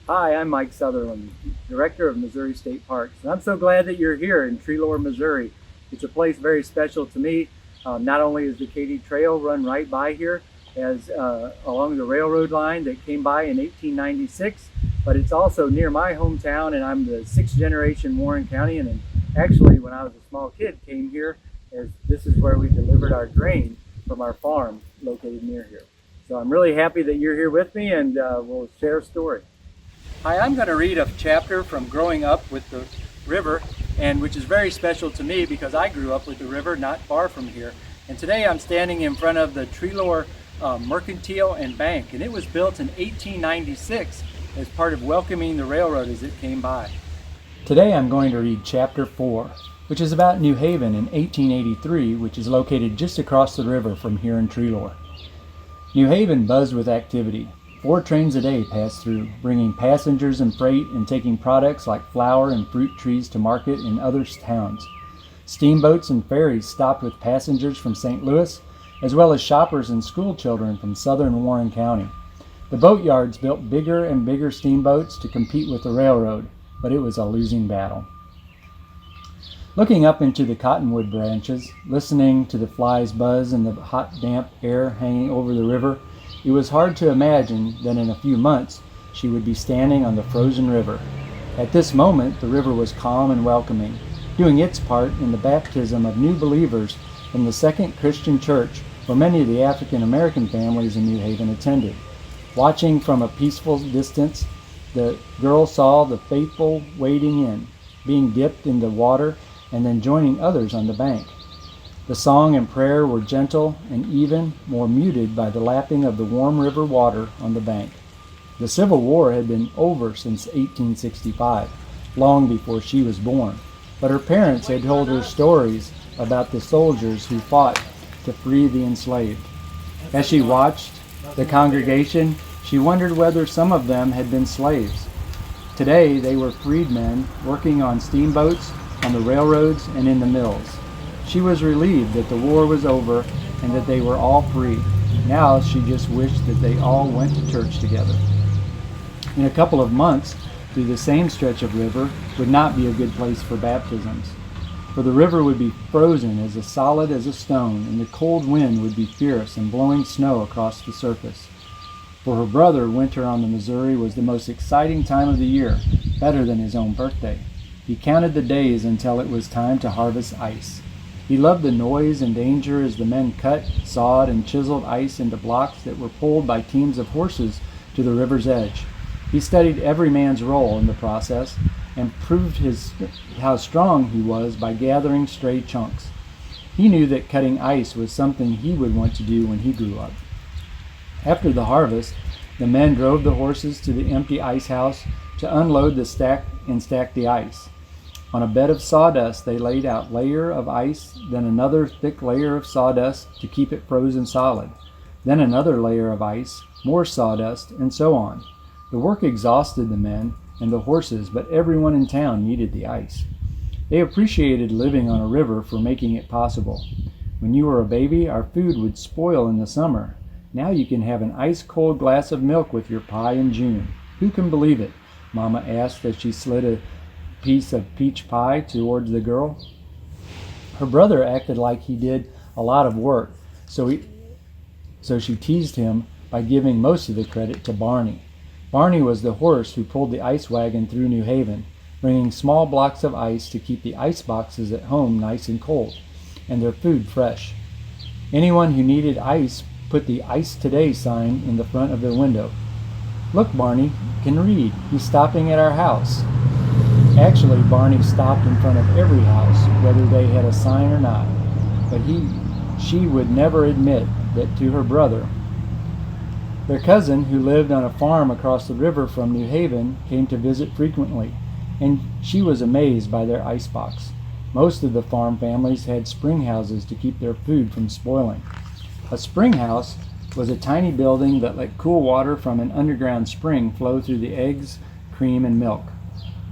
Hi, I'm Mike Sutherland, Director of Missouri State Parks, and I'm so glad that you're here in Treelore, Missouri. It's a place very special to me. Not only is the Katy Trail run right by here, as along the railroad line that came by in 1896, but it's also near my hometown, and I'm the sixth generation Warren County. And actually, when I was a small kid, came here as this is where we delivered our grain from our farm located near here. So I'm really happy that you're here with me, and we'll share a story. Hi, I'm going to read a chapter from Growing Up with the River, and which is very special to me because I grew up with the river not far from here. And today I'm standing in front of the Treelore Mercantile and Bank, and it was built in 1896 as part of welcoming the railroad as it came by. Today I'm going to read chapter 4, which is about New Haven in 1883, which is located just across the river from here in Treelore. New Haven buzzed with activity. 4 trains a day passed through, bringing passengers and freight and taking products like flour and fruit trees to market in other towns. Steamboats and ferries stopped with passengers from St. Louis, as well as shoppers and school children from southern Warren County. The boatyards built bigger and bigger steamboats to compete with the railroad, but it was a losing battle. Looking up into the cottonwood branches, listening to the flies buzz and the hot, damp air hanging over the river, it was hard to imagine that in a few months she would be standing on the frozen river. At this moment, the river was calm and welcoming, doing its part in the baptism of new believers from the Second Christian Church, where many of the African American families in New Haven attended. Watching from a peaceful distance, the girl saw the faithful wading in, being dipped in the water, and then joining others on the bank. The song and prayer were gentle and even more muted by the lapping of the warm river water on the bank. The Civil War had been over since 1865, long before she was born, but her parents had told her stories about the soldiers who fought to free the enslaved. As she watched the congregation, she wondered whether some of them had been slaves. Today they were freedmen working on steamboats, on the railroads, and in the mills. She was relieved that the war was over and that they were all free. Now she just wished that they all went to church together. In a couple of months, through the same stretch of river would not be a good place for baptisms, for the river would be frozen as solid as a stone, and the cold wind would be fierce and blowing snow across the surface. For her brother, winter on the Missouri was the most exciting time of the year, better than his own birthday. He counted the days until it was time to harvest ice. He loved the noise and danger as the men cut, sawed, and chiseled ice into blocks that were pulled by teams of horses to the river's edge. He studied every man's role in the process and proved how strong he was by gathering stray chunks. He knew that cutting ice was something he would want to do when he grew up. After the harvest, the men drove the horses to the empty ice house to unload the stack the ice. On a bed of sawdust, they laid out layer of ice, then another thick layer of sawdust to keep it frozen solid, then another layer of ice, more sawdust, and so on. The work exhausted the men and the horses, but everyone in town needed the ice. They appreciated living on a river for making it possible. When you were a baby, our food would spoil in the summer. Now you can have an ice-cold glass of milk with your pie in June. Who can believe it? Mama asked as she slid a piece of peach pie towards the girl. Her brother acted like he did a lot of work, so she teased him by giving most of the credit to Barney. Barney was the horse who pulled the ice wagon through New Haven, bringing small blocks of ice to keep the ice boxes at home nice and cold, and their food fresh. Anyone who needed ice put the Ice Today sign in the front of their window. Look, Barney can read. He's stopping at our house. Actually, Barney stopped in front of every house, whether they had a sign or not, but she would never admit that to her brother. Their cousin, who lived on a farm across the river from New Haven, came to visit frequently, and she was amazed by their icebox. Most of the farm families had spring houses to keep their food from spoiling. A spring house was a tiny building that let cool water from an underground spring flow through the eggs, cream, and milk.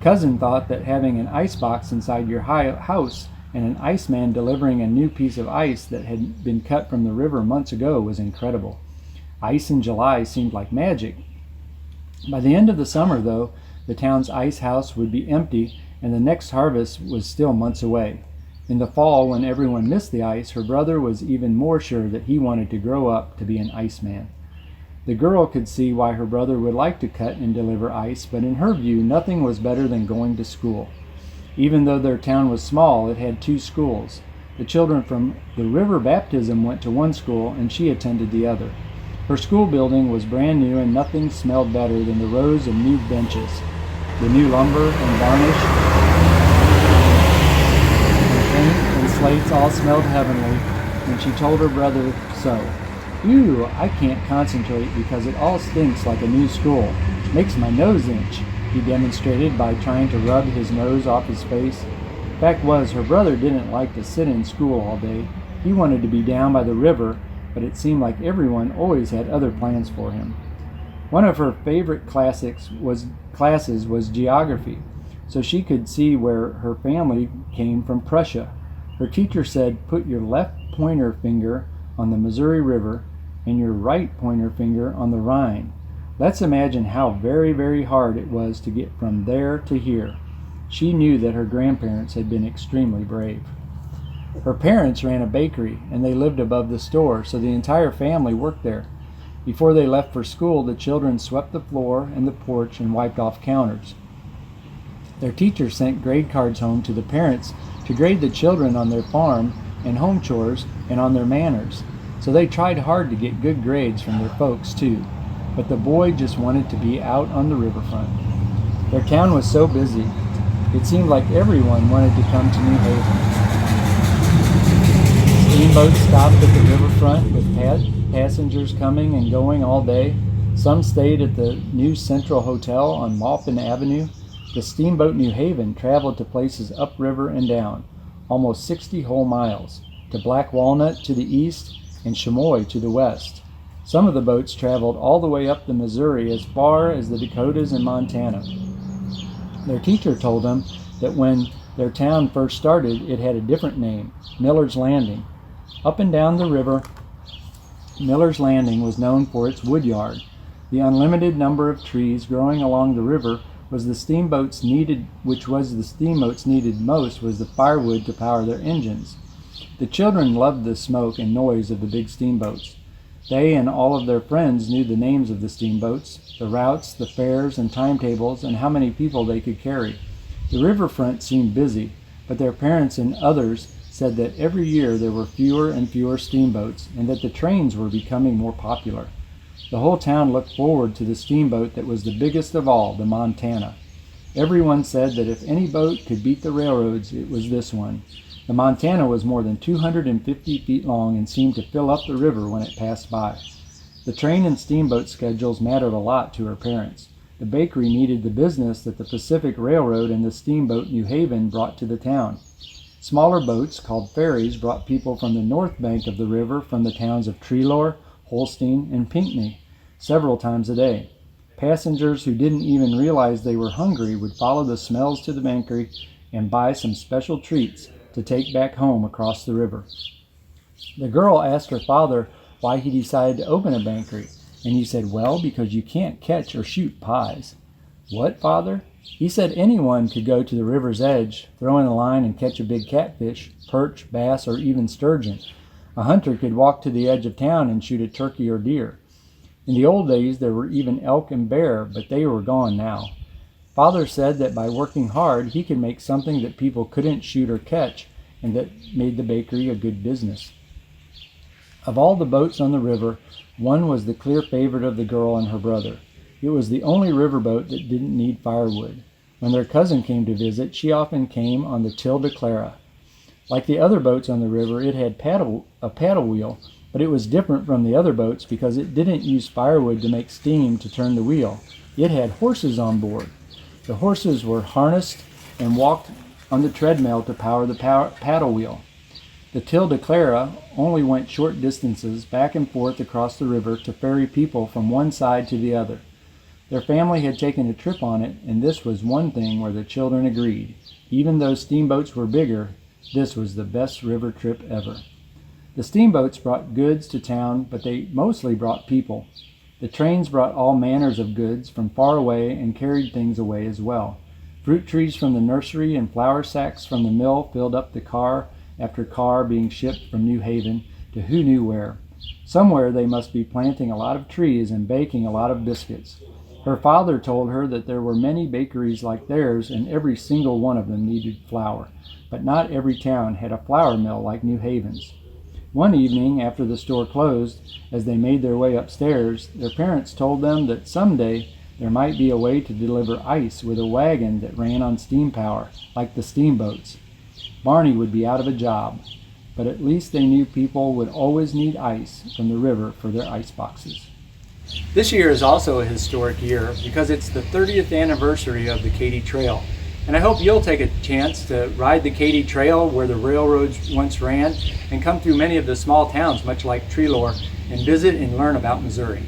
Cousin thought that having an icebox inside your house and an iceman delivering a new piece of ice that had been cut from the river months ago was incredible. Ice in July seemed like magic. By the end of the summer, though, the town's ice house would be empty and the next harvest was still months away. In the fall, when everyone missed the ice, her brother was even more sure that he wanted to grow up to be an iceman. The girl could see why her brother would like to cut and deliver ice, but in her view, nothing was better than going to school. Even though their town was small, it had 2 schools. The children from the river baptism went to one school, and she attended the other. Her school building was brand new, and nothing smelled better than the rows of new benches, the new lumber and varnish, and paint and slates all smelled heavenly, and she told her brother so. "Ew, I can't concentrate because it all stinks like a new school. Makes my nose itch," he demonstrated by trying to rub his nose off his face. Fact was, her brother didn't like to sit in school all day. He wanted to be down by the river, but it seemed like everyone always had other plans for him. One of her favorite classes was geography, so she could see where her family came from Prussia. Her teacher said, "Put your left pointer finger on the Missouri River and your right pointer finger on the Rhine." Let's imagine how very, very hard it was to get from there to here. She knew that her grandparents had been extremely brave. Her parents ran a bakery, and they lived above the store, so the entire family worked there. Before they left for school, the children swept the floor and the porch and wiped off counters. Their teacher sent grade cards home to the parents to grade the children on their farm and home chores and on their manners. So they tried hard to get good grades from their folks too. But the boy just wanted to be out on the riverfront. Their town was so busy. It seemed like everyone wanted to come to New Haven. Steamboats stopped at the riverfront with passengers coming and going all day. Some stayed at the new Central Hotel on Maupin Avenue. The steamboat New Haven traveled to places upriver and down, almost 60 whole miles, to Black Walnut to the east and Chamois to the west. Some of the boats traveled all the way up the Missouri as far as the Dakotas and Montana. Their teacher told them that when their town first started, it had a different name, Miller's Landing. Up and down the river, Miller's Landing was known for its wood yard. The unlimited number of trees growing along the river which the steamboats needed most was the firewood to power their engines. The children loved the smoke and noise of the big steamboats. They and all of their friends knew the names of the steamboats, the routes, the fares and timetables, and how many people they could carry. The riverfront seemed busy, but their parents and others said that every year there were fewer and fewer steamboats and that the trains were becoming more popular. The whole town looked forward to the steamboat that was the biggest of all, the Montana. Everyone said that if any boat could beat the railroads, it was this one. The Montana was more than 250 feet long and seemed to fill up the river when it passed by. The train and steamboat schedules mattered a lot to her parents. The bakery needed the business that the Pacific Railroad and the steamboat New Haven brought to the town. Smaller boats, called ferries, brought people from the north bank of the river from the towns of Treelor, Holstein, and Pinckney several times a day. Passengers who didn't even realize they were hungry would follow the smells to the bakery and buy some special treats to take back home across the river. The girl asked her father why he decided to open a bakery, and he said, "Well, because you can't catch or shoot pies." "What, father?" He said anyone could go to the river's edge, throw in a line and catch a big catfish, perch, bass, or even sturgeon. A hunter could walk to the edge of town and shoot a turkey or deer. In the old days, there were even elk and bear, but they were gone now. Father said that by working hard, he could make something that people couldn't shoot or catch, and that made the bakery a good business. Of all the boats on the river, one was the clear favorite of the girl and her brother. It was the only riverboat that didn't need firewood. When their cousin came to visit, she often came on the Tilde Clara. Like the other boats on the river, it had a paddle wheel, but it was different from the other boats because it didn't use firewood to make steam to turn the wheel. It had horses on board. The horses were harnessed and walked on the treadmill to power the paddle wheel. The Tilde Clara only went short distances back and forth across the river to ferry people from one side to the other. Their family had taken a trip on it, and this was one thing where the children agreed. Even though steamboats were bigger, this was the best river trip ever. The steamboats brought goods to town, but they mostly brought people. The trains brought all manners of goods from far away and carried things away as well. Fruit trees from the nursery and flour sacks from the mill filled up the car after car being shipped from New Haven to who knew where. Somewhere they must be planting a lot of trees and baking a lot of biscuits. Her father told her that there were many bakeries like theirs and every single one of them needed flour, but not every town had a flour mill like New Haven's. One evening after the store closed, as they made their way upstairs, their parents told them that someday there might be a way to deliver ice with a wagon that ran on steam power, like the steamboats. Barney would be out of a job, but at least they knew people would always need ice from the river for their ice boxes. This year is also a historic year because it's the 30th anniversary of the Katy Trail. And I hope you'll take a chance to ride the Katy Trail where the railroads once ran and come through many of the small towns, much like Treelor, and visit and learn about Missouri.